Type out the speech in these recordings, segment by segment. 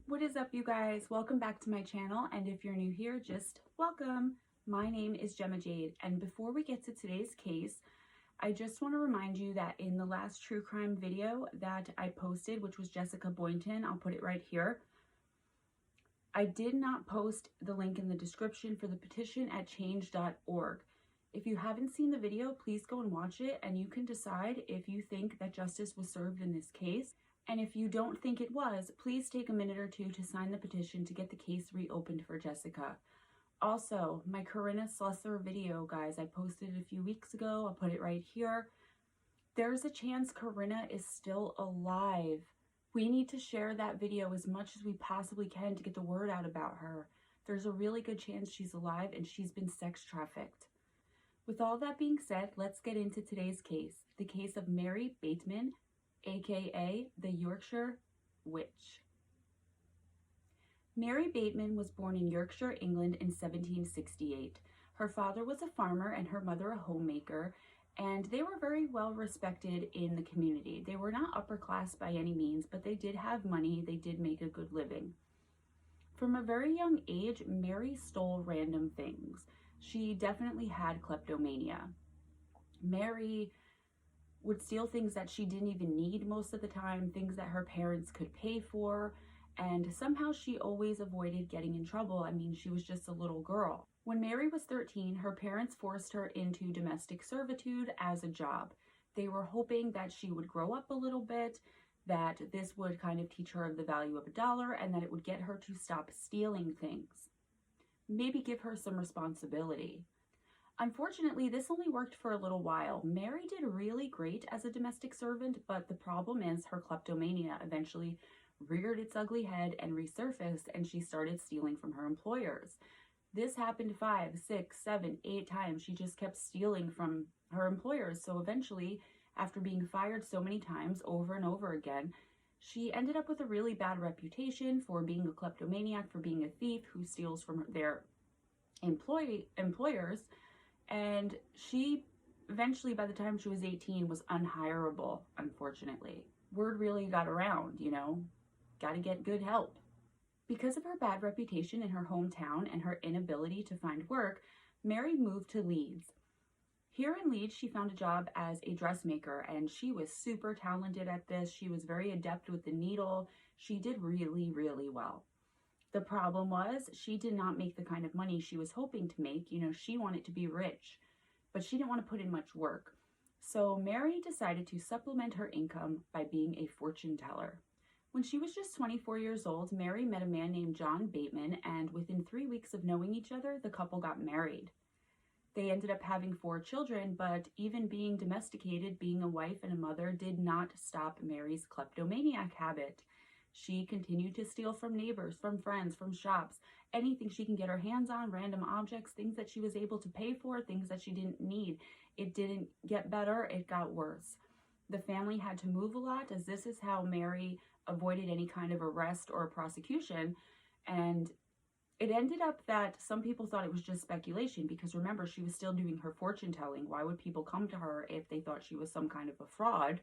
What is up, you guys? Welcome back to my channel, and if you're new here, just welcome. My name is Gemma Jade, and before we get to today's case, I just want to remind you that in the last true crime video that I posted, which was Jessica Boynton, I'll put it right here, I did not post the link in the description for the petition at change.org. If you haven't seen the video, please go and watch it, and you can decide if you think that justice was served in this case. And if you don't think it was, please take a minute or two to sign the petition to get the case reopened for Jessica. Also, my Corinna Slusser video, guys, I posted it a few weeks ago. I'll put it right here. There's a chance Corinna is still alive. We need to share that video as much as we possibly can to get the word out about her. There's a really good chance she's alive and she's been sex trafficked. With all that being said, let's get into today's case, the case of Mary Bateman, aka the Yorkshire Witch. Mary Bateman was born in Yorkshire, England in 1768. Her father was a farmer and her mother a homemaker, and they were very well respected in the community. They were not upper class by any means, but they did have money, they did make a good living. From a very young age, Mary stole random things. She definitely had kleptomania. Mary would steal things that she didn't even need most of the time, things that her parents could pay for, and somehow she always avoided getting in trouble. I mean, she was just a little girl. When Mary was 13, her parents forced her into domestic servitude as a job. They were hoping that she would grow up a little bit, that this would kind of teach her the value of a dollar, and that it would get her to stop stealing things. Maybe give her some responsibility. Unfortunately, this only worked for a little while. Mary did really great as a domestic servant, but the problem is her kleptomania eventually reared its ugly head and resurfaced, and she started stealing from her employers. This happened 5, 6, 7, 8 times. She just kept stealing from her employers. So eventually, after being fired so many times over and over again, she ended up with a really bad reputation for being a kleptomaniac, for being a thief who steals from their employers. And she eventually, by the time she was 18, was unhireable, unfortunately. Word really got around, got to get good help. Because of her bad reputation in her hometown and her inability to find work, Mary moved to Leeds. Here in Leeds, she found a job as a dressmaker, and she was super talented at this. She was very adept with the needle. She did really, really well. The problem was she did not make the kind of money she was hoping to make. She wanted to be rich, but she didn't want to put in much work. So Mary decided to supplement her income by being a fortune teller. When she was just 24 years old, Mary met a man named John Bateman, and within 3 weeks of knowing each other, the couple got married. They ended up having 4 children, but even being domesticated, being a wife and a mother, did not stop Mary's kleptomaniac habit. She continued to steal from neighbors, from friends, from shops, anything she can get her hands on, random objects, things that she was able to pay for, things that she didn't need. It didn't get better, it got worse. The family had to move a lot, as this is how Mary avoided any kind of arrest or prosecution. And it ended up that some people thought it was just speculation, because remember, she was still doing her fortune telling. Why would people come to her if they thought she was some kind of a fraud?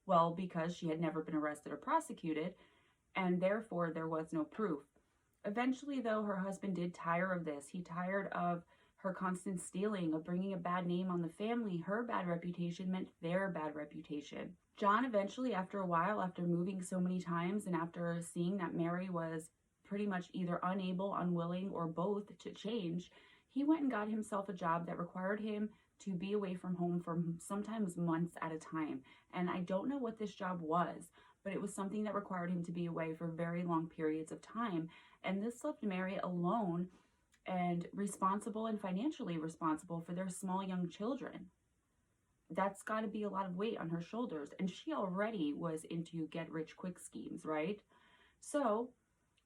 Well, because she had never been arrested or prosecuted, and therefore there was no proof. Eventually, though, her husband did tire of this. He tired of her constant stealing, of bringing a bad name on the family. Her bad reputation meant their bad reputation. John eventually, after a while, after moving so many times and after seeing that Mary was pretty much either unable, unwilling, or both to change, he went and got himself a job that required him to be away from home for sometimes months at a time. And I don't know what this job was, but it was something that required him to be away for very long periods of time. And this left Mary alone and responsible, and financially responsible, for their small young children. That's got to be a lot of weight on her shoulders. And she already was into get-rich-quick schemes, right? So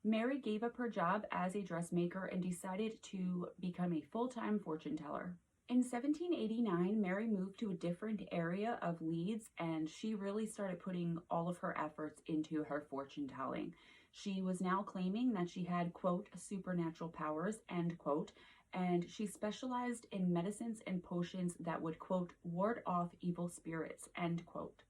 Mary gave up her job as a dressmaker and decided to become a full-time fortune teller. In 1789, Mary moved to a different area of Leeds, and she really started putting all of her efforts into her fortune telling. She was now claiming that she had, quote, supernatural powers, end quote, and she specialized in medicines and potions that would, quote, ward off evil spirits, end quote.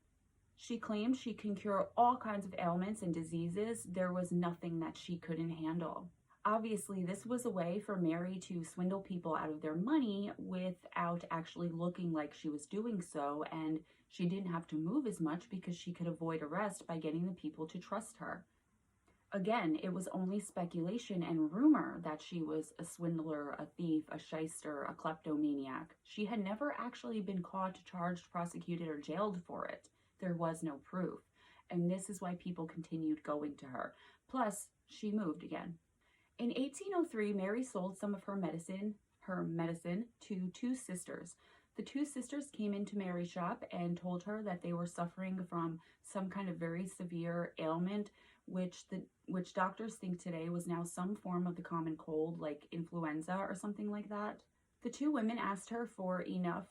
She claimed she can cure all kinds of ailments and diseases. There was nothing that she couldn't handle. Obviously, this was a way for Mary to swindle people out of their money without actually looking like she was doing so, and she didn't have to move as much because she could avoid arrest by getting the people to trust her. Again, it was only speculation and rumor that she was a swindler, a thief, a shyster, a kleptomaniac. She had never actually been caught, charged, prosecuted, or jailed for it. There was no proof. And this is why people continued going to her. Plus, she moved again. In 1803, Mary sold some of her medicine to two sisters. The two sisters came into Mary's shop and told her that they were suffering from some kind of very severe ailment, which doctors think today was now some form of the common cold, like influenza or something like that. The two women asked her for enough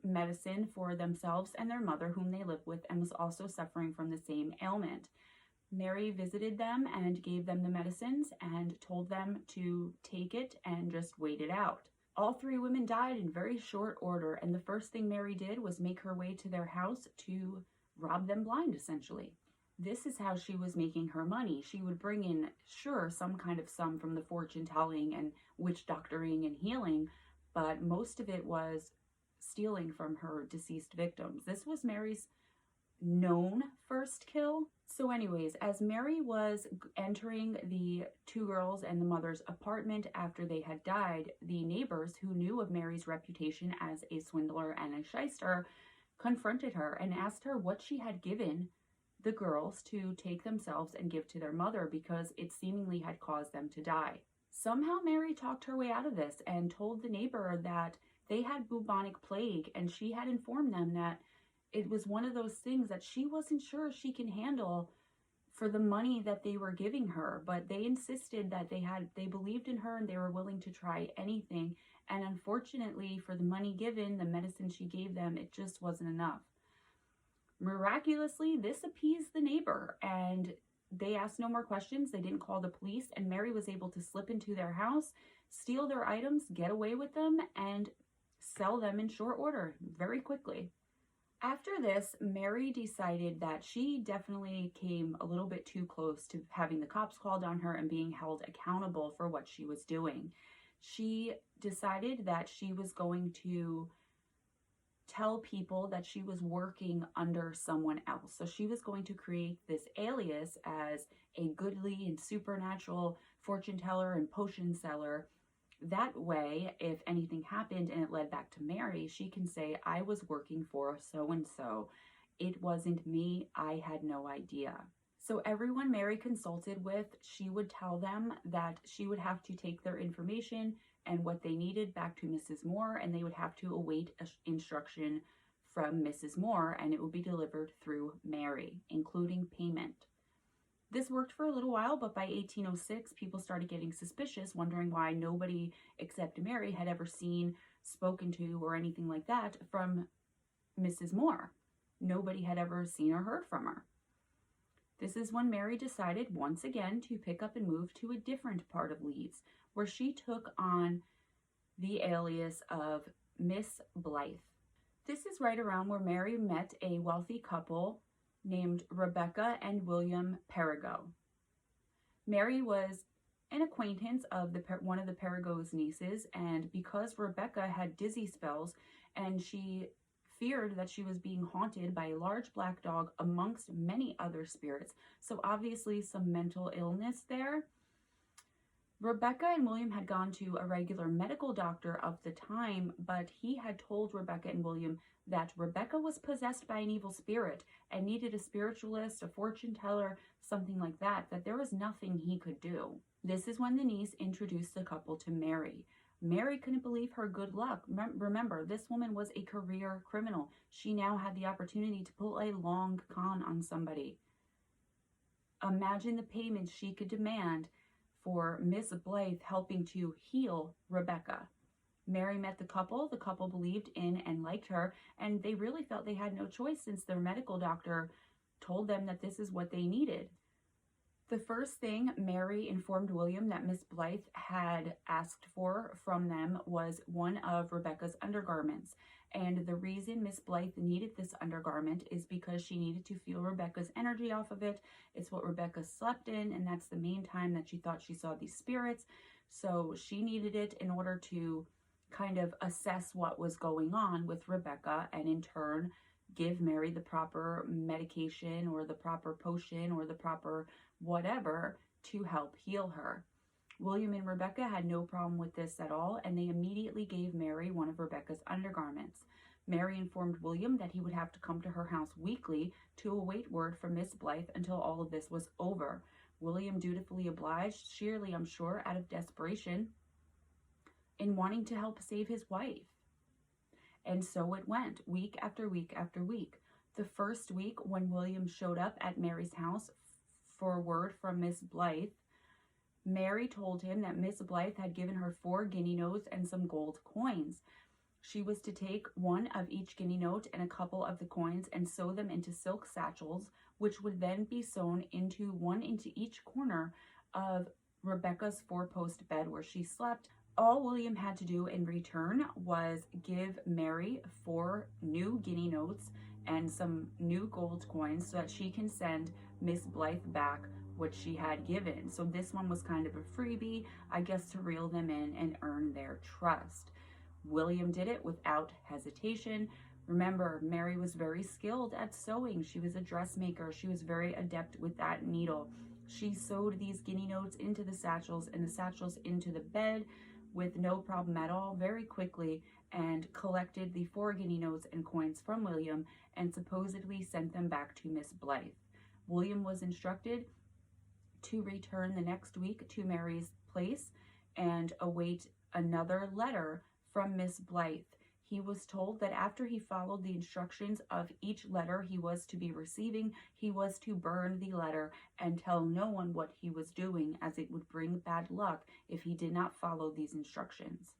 medicine for themselves and their mother, whom they lived with, and was also suffering from the same ailment. Mary visited them and gave them the medicines and told them to take it and just wait it out. All three women died in very short order, and the first thing Mary did was make her way to their house to rob them blind, essentially. This is how she was making her money. She would bring in, sure, some kind of sum from the fortune telling and witch doctoring and healing, but most of it was stealing from her deceased victims. This was Mary's known first kill. So anyways, as Mary was entering the two girls and the mother's apartment after they had died, the neighbors who knew of Mary's reputation as a swindler and a shyster confronted her and asked her what she had given the girls to take themselves and give to their mother, because it seemingly had caused them to die. Somehow Mary talked her way out of this and told the neighbor that they had bubonic plague, and she had informed them that it was one of those things that she wasn't sure she can handle for the money that they were giving her, but they insisted that they believed in her and they were willing to try anything. And unfortunately, for the money given, the medicine she gave them, it just wasn't enough. Miraculously, this appeased the neighbor, and they asked no more questions. They didn't call the police, and Mary was able to slip into their house, steal their items, get away with them, and sell them in short order very quickly. After this, Mary decided that she definitely came a little bit too close to having the cops called on her and being held accountable for what she was doing. She decided that she was going to tell people that she was working under someone else. So she was going to create this alias as a goodly and supernatural fortune teller and potion seller. That way, if anything happened and it led back to Mary, she can say, I was working for so-and-so. It wasn't me. I had no idea. So everyone Mary consulted with, she would tell them that she would have to take their information and what they needed back to Mrs. Moore, and they would have to await instruction from Mrs. Moore, and it would be delivered through Mary, including payment. This worked for a little while, but by 1806, people started getting suspicious, wondering why nobody except Mary had ever seen, spoken to, or anything like that from Mrs. Moore. Nobody had ever seen or heard from her. This is when Mary decided once again to pick up and move to a different part of Leeds, where she took on the alias of Miss Blythe. This is right around where Mary met a wealthy couple named Rebecca and William Perigo. Mary was an acquaintance of one of the Perigo's nieces, and because Rebecca had dizzy spells and she feared that she was being haunted by a large black dog amongst many other spirits, so obviously some mental illness there, Rebecca and William had gone to a regular medical doctor of the time, but he had told Rebecca and William that Rebecca was possessed by an evil spirit and needed a spiritualist, a fortune teller, something like that, that there was nothing he could do. This is when the niece introduced the couple to Mary. Mary couldn't believe her good luck. Remember, this woman was a career criminal. She now had the opportunity to pull a long con on somebody. Imagine the payments she could demand for Miss Blythe helping to heal Rebecca. Mary met the couple believed in and liked her, and they really felt they had no choice since their medical doctor told them that this is what they needed. The first thing Mary informed William that Miss Blythe had asked for from them was one of Rebecca's undergarments, And the reason Miss Blythe needed this undergarment is because she needed to feel Rebecca's energy off of it. It's what Rebecca slept in, and that's the main time that she thought she saw these spirits. So she needed it in order to kind of assess what was going on with Rebecca, and in turn give Mary the proper medication or the proper potion or the proper whatever to help heal her. William and Rebecca had no problem with this at all, and they immediately gave Mary one of Rebecca's undergarments. Mary informed William that he would have to come to her house weekly to await word from Miss Blythe until all of this was over. William dutifully obliged, sheerly, I'm sure, out of desperation, in wanting to help save his wife. And so it went, week after week after week. The first week, when William showed up at Mary's house for word from Miss Blythe, Mary told him that Miss Blythe had given her 4 guinea notes and some gold coins. She was to take one of each guinea note and a couple of the coins and sew them into silk satchels, which would then be sewn into one into each corner of Rebecca's 4-post bed where she slept. All William had to do in return was give Mary 4 new guinea notes and some new gold coins so that she can send Miss Blythe back what she had given. So this one was kind of a freebie, I guess, to reel them in and earn their trust. William did it without hesitation. Remember, Mary was very skilled at sewing. She was a dressmaker. She was very adept with that needle. She sewed these guinea notes into the satchels and the satchels into the bed with no problem at all, very quickly, and collected the 4 guinea notes and coins from William and supposedly sent them back to Miss Blythe. William was instructed to return the next week to Mary's place and await another letter from Miss Blythe. He was told that after he followed the instructions of each letter he was to be receiving, he was to burn the letter and tell no one what he was doing, as it would bring bad luck if he did not follow these instructions.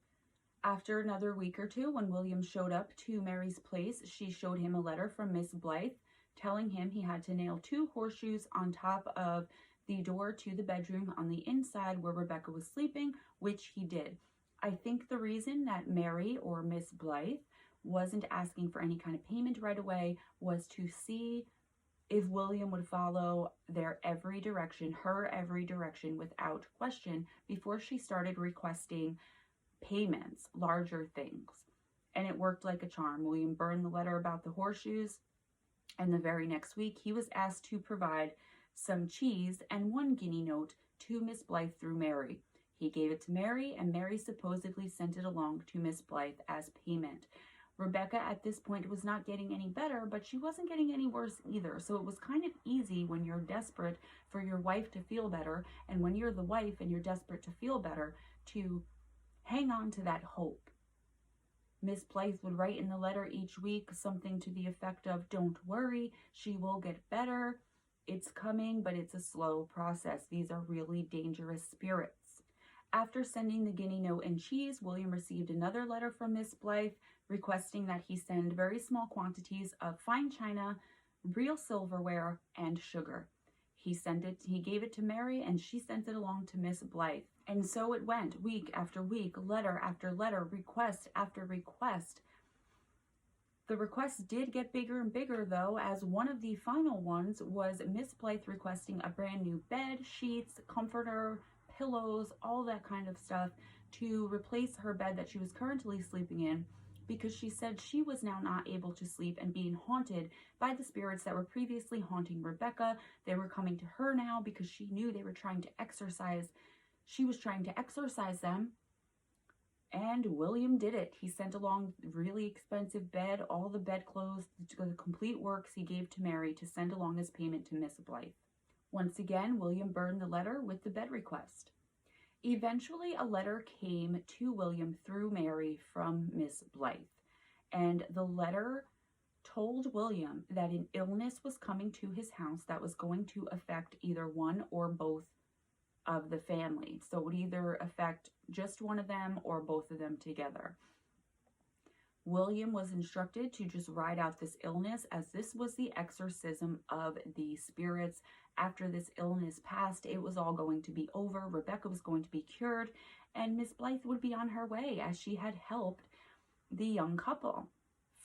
After another week or two, when William showed up to Mary's place, she showed him a letter from Miss Blythe telling him he had to nail 2 horseshoes on top of the door to the bedroom on the inside where Rebecca was sleeping, which he did. I think the reason that Mary, or Miss Blythe, wasn't asking for any kind of payment right away was to see if William would follow their every direction, her every direction, without question before she started requesting payments, larger things. And it worked like a charm. William burned the letter about the horseshoes, and the very next week he was asked to provide some cheese and 1 guinea note to Miss Blythe through Mary. He gave it to Mary, and Mary supposedly sent it along to Miss Blythe as payment. Rebecca at this point was not getting any better, but she wasn't getting any worse either. So it was kind of easy when you're desperate for your wife to feel better, and when you're the wife and you're desperate to feel better, to hang on to that hope. Miss Blythe would write in the letter each week something to the effect of, "Don't worry, she will get better. It's coming, but it's a slow process. These are really dangerous spirits." After sending the guinea note and cheese, William received another letter from Miss Blythe requesting that he send very small quantities of fine china, real silverware, and sugar. He gave it to Mary, and she sent it along to Miss Blythe. And so it went, week after week, letter after letter, request after request. The requests did get bigger and bigger, though, as one of the final ones was Miss Blythe requesting a brand new bed, sheets, comforter, pillows, all that kind of stuff to replace her bed that she was currently sleeping in, because she said she was now not able to sleep and being haunted by the spirits that were previously haunting Rebecca. They were coming to her now because she knew they were trying to exorcise. She was trying to exorcise them. And William did it. He sent along really expensive bed, all the bedclothes, the complete works he gave to Mary to send along as payment to Miss Blythe. Once again, William burned the letter with the bed request. Eventually, a letter came to William through Mary from Miss Blythe, and the letter told William that an illness was coming to his house that was going to affect either one or both of the family. So it would either affect just one of them or both of them together. William was instructed to just ride out this illness, as this was the exorcism of the spirits. After this illness passed, it was all going to be over. Rebecca was going to be cured, and Miss Blythe would be on her way, as she had helped the young couple.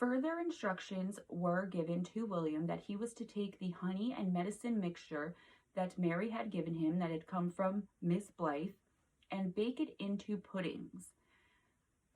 Further instructions were given to William that he was to take the honey and medicine mixture that Mary had given him that had come from Miss Blythe and bake it into puddings.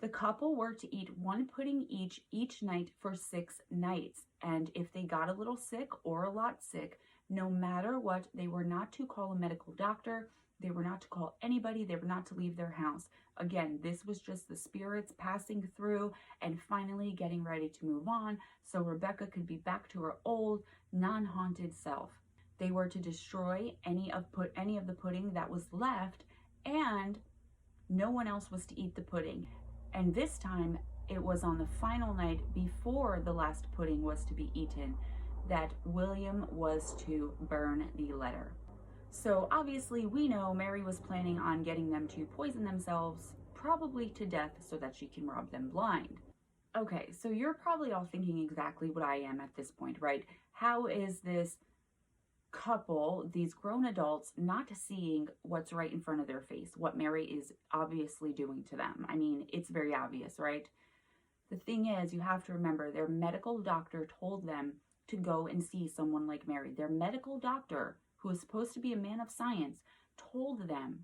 The couple were to eat one pudding each night for 6 nights, and if they got a little sick or a lot sick, no matter what, they were not to call a medical doctor, they were not to call anybody, they were not to leave their house. Again, this was just the spirits passing through and finally getting ready to move on so Rebecca could be back to her old, non-haunted self. They were to destroy any of the pudding that was left, and no one else was to eat the pudding. And this time, it was on the final night before the last pudding was to be eaten that William was to burn the letter. So obviously we know Mary was planning on getting them to poison themselves, probably to death, so that she can rob them blind. Okay, so you're probably all thinking exactly what I am at this point, right? How is this couple, these grown adults, not seeing what's right in front of their face, what Mary is obviously doing to them? I mean, it's very obvious, right? The thing is, you have to remember, their medical doctor told them to go and see someone like Mary. Their medical doctor, who was supposed to be a man of science, told them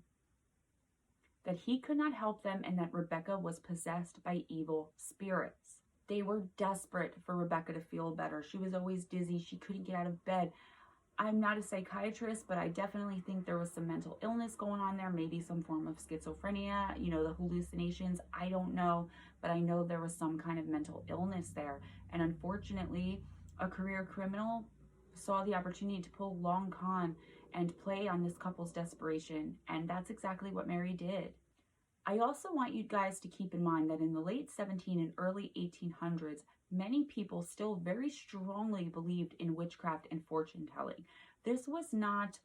that he could not help them and that Rebecca was possessed by evil spirits. They were desperate for Rebecca to feel better. She was always dizzy. She couldn't get out of bed. I'm not a psychiatrist, but I definitely think there was some mental illness going on there, maybe some form of schizophrenia, the hallucinations. I don't know, but I know there was some kind of mental illness there. And unfortunately, a career criminal saw the opportunity to pull long con and play on this couple's desperation, and that's exactly what Mary did. I also want you guys to keep in mind that in the late 17 and early 1800s, many people still very strongly believed in witchcraft and fortune telling. This was not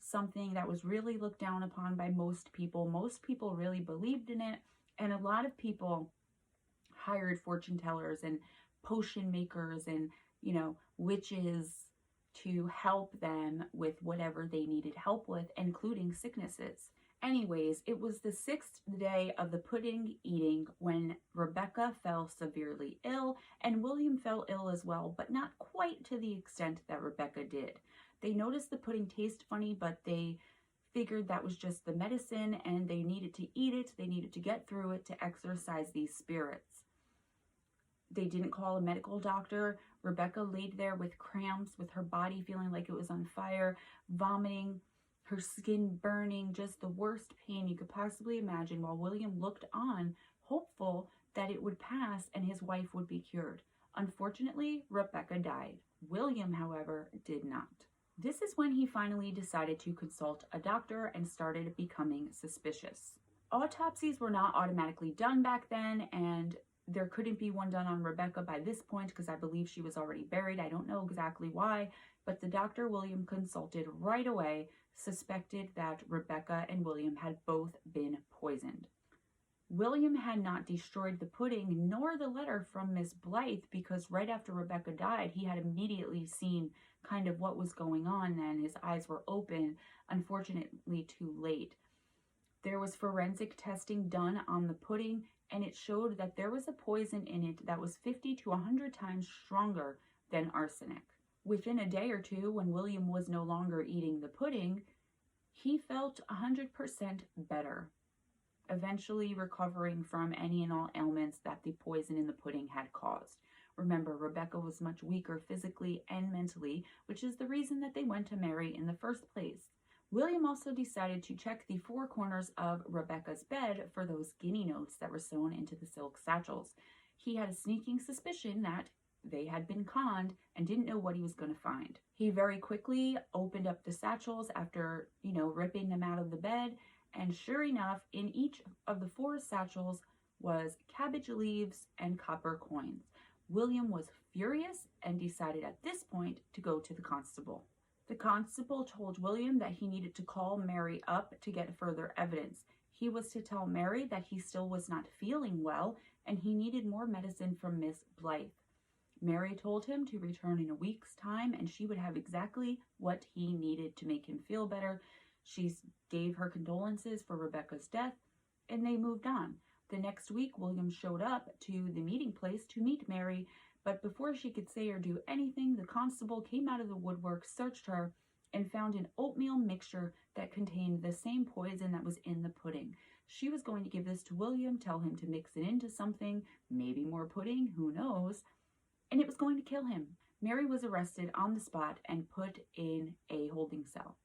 something that was really looked down upon by most people. Most people really believed in it, and a lot of people hired fortune tellers and potion makers and, witches to help them with whatever they needed help with, including sicknesses. Anyways, it was the 6th day of the pudding eating when Rebecca fell severely ill, and William fell ill as well, but not quite to the extent that Rebecca did. They noticed the pudding tasted funny, but they figured that was just the medicine and they needed to eat it. They needed to get through it to exorcise these spirits. They didn't call a medical doctor. Rebecca laid there with cramps, with her body feeling like it was on fire, vomiting, her skin burning, just the worst pain you could possibly imagine, while William looked on, hopeful that it would pass and his wife would be cured. Unfortunately, Rebecca died. William, however, did not. This is when he finally decided to consult a doctor and started becoming suspicious. Autopsies were not automatically done back then, and there couldn't be one done on Rebecca by this point because I believe she was already buried. I don't know exactly why, but the doctor William consulted right away suspected that Rebecca and William had both been poisoned. William had not destroyed the pudding nor the letter from Miss Blythe because right after Rebecca died, he had immediately seen kind of what was going on and his eyes were open, unfortunately too late. There was forensic testing done on the pudding, and it showed that there was a poison in it that was 50 to 100 times stronger than arsenic. Within a day or two, when William was no longer eating the pudding, he felt 100% better, eventually recovering from any and all ailments that the poison in the pudding had caused. Remember, Rebecca was much weaker physically and mentally, which is the reason that they went to Mary in the first place. William also decided to check the 4 corners of Rebecca's bed for those guinea notes that were sewn into the silk satchels. He had a sneaking suspicion that they had been conned and didn't know what he was going to find. He very quickly opened up the satchels after, ripping them out of the bed, and sure enough, in each of the 4 satchels was cabbage leaves and copper coins. William was furious and decided at this point to go to the constable. The constable told William that he needed to call Mary up to get further evidence. He was to tell Mary that he still was not feeling well and he needed more medicine from Miss Blythe. Mary told him to return in a week's time and she would have exactly what he needed to make him feel better. She gave her condolences for Rebecca's death and they moved on. The next week, William showed up to the meeting place to meet Mary, But before she could say or do anything, the constable came out of the woodwork, searched her, and found an oatmeal mixture that contained the same poison that was in the pudding. She was going to give this to William, tell him to mix it into something, maybe more pudding, who knows, and it was going to kill him. Mary was arrested on the spot and put in a holding cell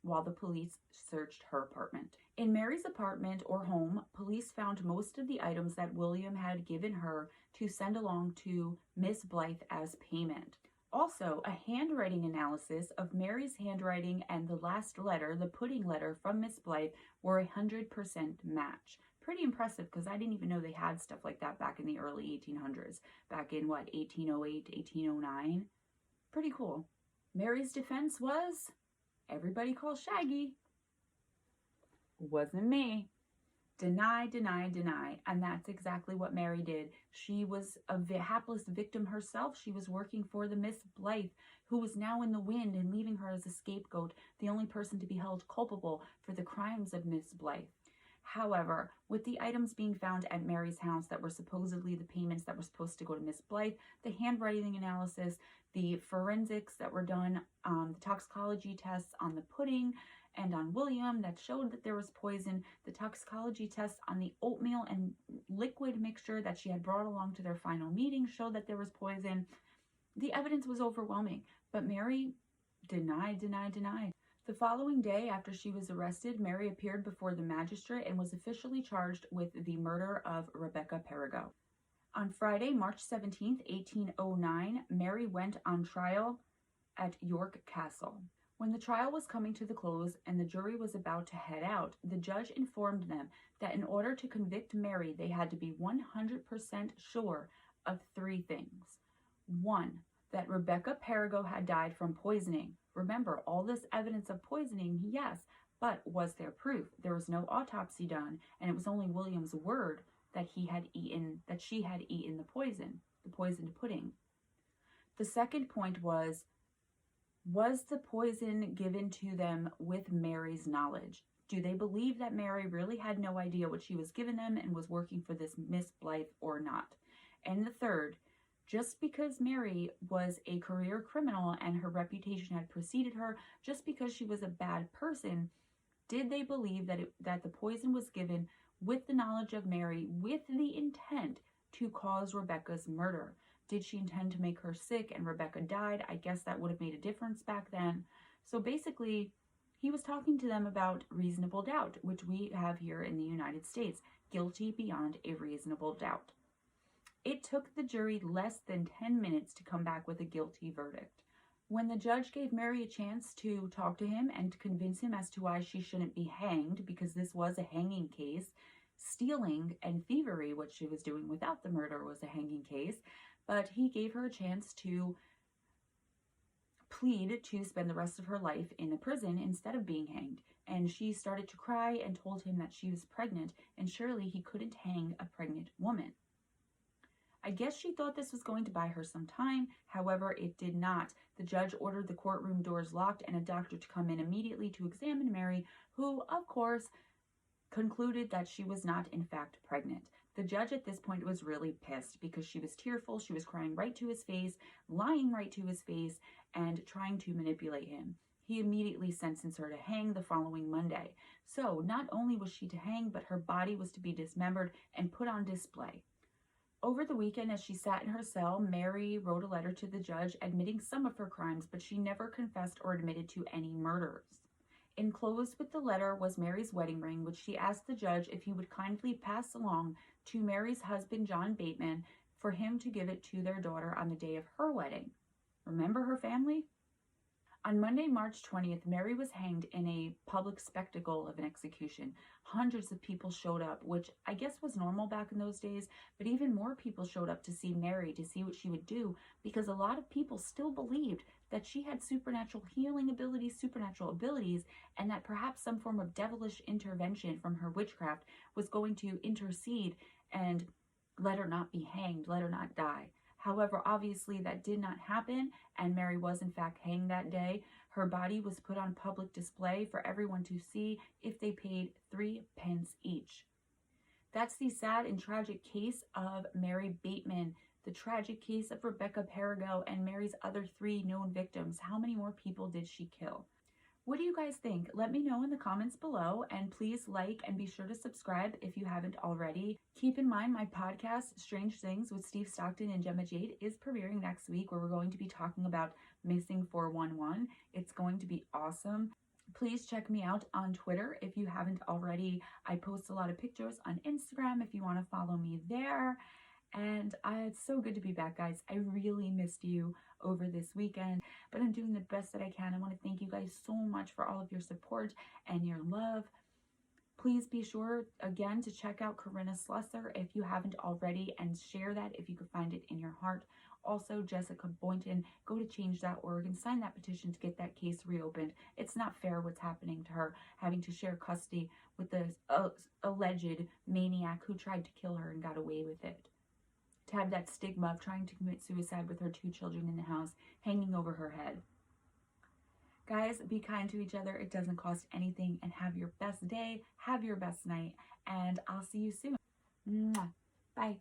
while the police searched her apartment. In Mary's apartment or home, police found most of the items that William had given her to send along to Miss Blythe as payment. Also, a handwriting analysis of Mary's handwriting and the last letter, the pudding letter from Miss Blythe, were a 100% match. Pretty impressive, because I didn't even know they had stuff like that back in the early 1800s. Back in, 1808, 1809? Pretty cool. Mary's defense was, everybody calls Shaggy. Wasn't me. Deny, deny, deny. And that's exactly what Mary did. She was a hapless victim herself. She was working for the Miss Blythe, who was now in the wind and leaving her as a scapegoat, the only person to be held culpable for the crimes of Miss Blythe. However, with the items being found at Mary's house that were supposedly the payments that were supposed to go to Miss Blythe, the handwriting analysis, the forensics that were done, the toxicology tests on the pudding and on William that showed that there was poison, the toxicology tests on the oatmeal and liquid mixture that she had brought along to their final meeting showed that there was poison. The evidence was overwhelming, but Mary denied, denied, denied. The following day, after she was arrested, Mary appeared before the magistrate and was officially charged with the murder of Rebecca Perigo. On Friday, March 17, 1809, Mary went on trial at York Castle. When the trial was coming to the close and the jury was about to head out, the judge informed them that in order to convict Mary, they had to be 100% sure of three things. 1, that Rebecca Perigo had died from poisoning. Remember, all this evidence of poisoning, yes, but was there proof? There was no autopsy done, and it was only William's word that she had eaten the poisoned pudding. The second point was the poison given to them with Mary's knowledge? Do they believe that Mary really had no idea what she was giving them and was working for this Miss Blythe or not? And the third, just because Mary was a career criminal and her reputation had preceded her, just because she was a bad person, did they believe that the poison was given with the knowledge of Mary, with the intent to cause Rebecca's murder? Did she intend to make her sick and Rebecca died? I guess that would have made a difference back then. So basically, he was talking to them about reasonable doubt, which we have here in the United States, guilty beyond a reasonable doubt. It took the jury less than 10 minutes to come back with a guilty verdict. When the judge gave Mary a chance to talk to him and to convince him as to why she shouldn't be hanged, because this was a hanging case, stealing and thievery, what she was doing without the murder, was a hanging case, but he gave her a chance to plead to spend the rest of her life in a prison instead of being hanged. And she started to cry and told him that she was pregnant, and surely he couldn't hang a pregnant woman. I guess she thought this was going to buy her some time. However, it did not. The judge ordered the courtroom doors locked and a doctor to come in immediately to examine Mary, who, of course, concluded that she was not, in fact, pregnant. The judge at this point was really pissed because she was tearful. She was crying right to his face, lying right to his face, and trying to manipulate him. He immediately sentenced her to hang the following Monday. So not only was she to hang, but her body was to be dismembered and put on display. Over the weekend, as she sat in her cell, Mary wrote a letter to the judge admitting some of her crimes, but she never confessed or admitted to any murders. Enclosed with the letter was Mary's wedding ring, which she asked the judge if he would kindly pass along to Mary's husband, John Bateman, for him to give it to their daughter on the day of her wedding. Remember her family? On Monday, March 20th, Mary was hanged in a public spectacle of an execution. Hundreds of people showed up, which I guess was normal back in those days, but even more people showed up to see Mary, to see what she would do, because a lot of people still believed that she had supernatural healing abilities, supernatural abilities, and that perhaps some form of devilish intervention from her witchcraft was going to intercede and let her not be hanged, let her not die. However, obviously that did not happen, and Mary was in fact hanged that day. Her body was put on public display for everyone to see if they paid 3 pence each. That's the sad and tragic case of Mary Bateman, The tragic case of Rebecca Perigo and Mary's other 3 known victims. How many more people did she kill? What do you guys think? Let me know in the comments below, and please like and be sure to subscribe if you haven't already. Keep in mind my podcast, Strange Things with Steve Stockton and Gemma Jade, is premiering next week, where we're going to be talking about Missing 411. It's going to be awesome. Please check me out on Twitter if you haven't already. I post a lot of pictures on Instagram if you want to follow me there. And it's so good to be back, guys. I really missed you over this weekend, but I'm doing the best that I can. I want to thank you guys so much for all of your support and your love. Please be sure, again, to check out Corinna Slusser if you haven't already, and share that if you could find it in your heart. Also, Jessica Boynton, go to change.org and sign that petition to get that case reopened. It's not fair what's happening to her, having to share custody with this alleged maniac who tried to kill her and got away with it. To have that stigma of trying to commit suicide with her 2 children in the house hanging over her head. Guys, be kind to each other. It doesn't cost anything. And have your best day. Have your best night. And I'll see you soon. Mwah. Bye.